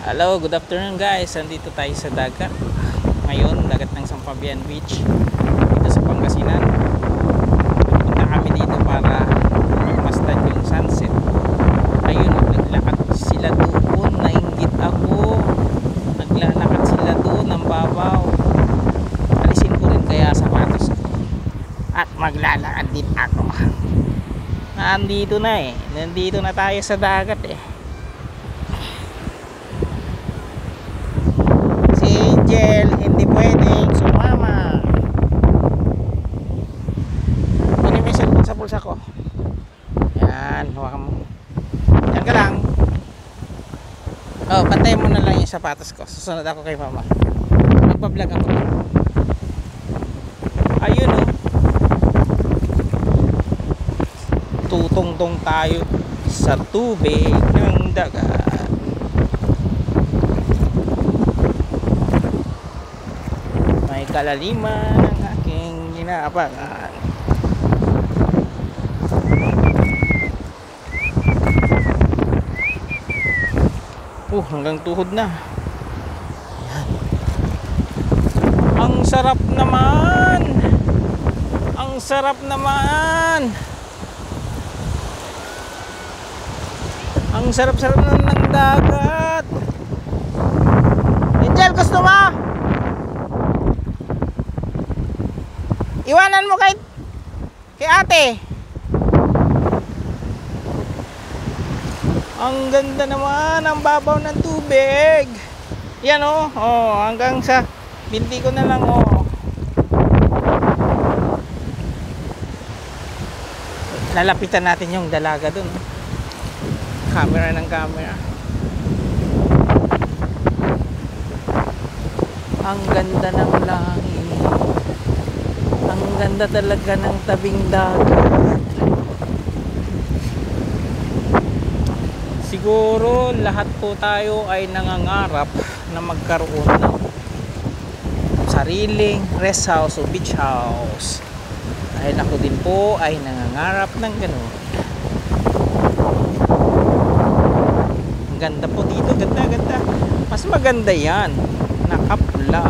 Hello, good afternoon guys. Nandito tayo sa dagat. Ngayon, dagat ng Sampabian Beach. Dito sa Pangasinan. Punta kami dito para magmasdan yung sunset. Ayun, naglakad sila doon. Nainggit ako. Naglalakad sila doon ng babaw. Alisin ko rin kaya sapatos ko. At maglalakad din ako. Nandito na eh. Nandito na tayo sa dagat eh. Angel, hindi pwedeng sumama. Ano may cellphone sa bulsa ko? Yan, hawakan mo. Yan ka lang. Oh, pantayin mo na lang yung sapatos ko. Susunod ako kay mama. Magpa-vlog ako. Ayun oh. Tutungtong tayo sa tubig ng dagat. Kalaliman ng aking inaabangan. Hanggang tuhod na. Ayan. Ang sarap naman. Ang sarap naman. Ang sarap-sarap naman ng dagat. Angel, gusto mo? Iwanan mo kay ate. Ang ganda naman ang babaw ng tubig. Yan oh, hanggang sa binti ko na lang oh. Lalapitan natin yung dalaga dun. Camera ng camera. Ang ganda ng langit. Ang ganda talaga ng tabing dagat. Siguro lahat po tayo ay nangangarap na magkaroon ng sariling rest house o beach house. Dahil ako din po ay nangangarap ng gano'n. Ang ganda po dito, ganda. Mas maganda yan. Nakapula.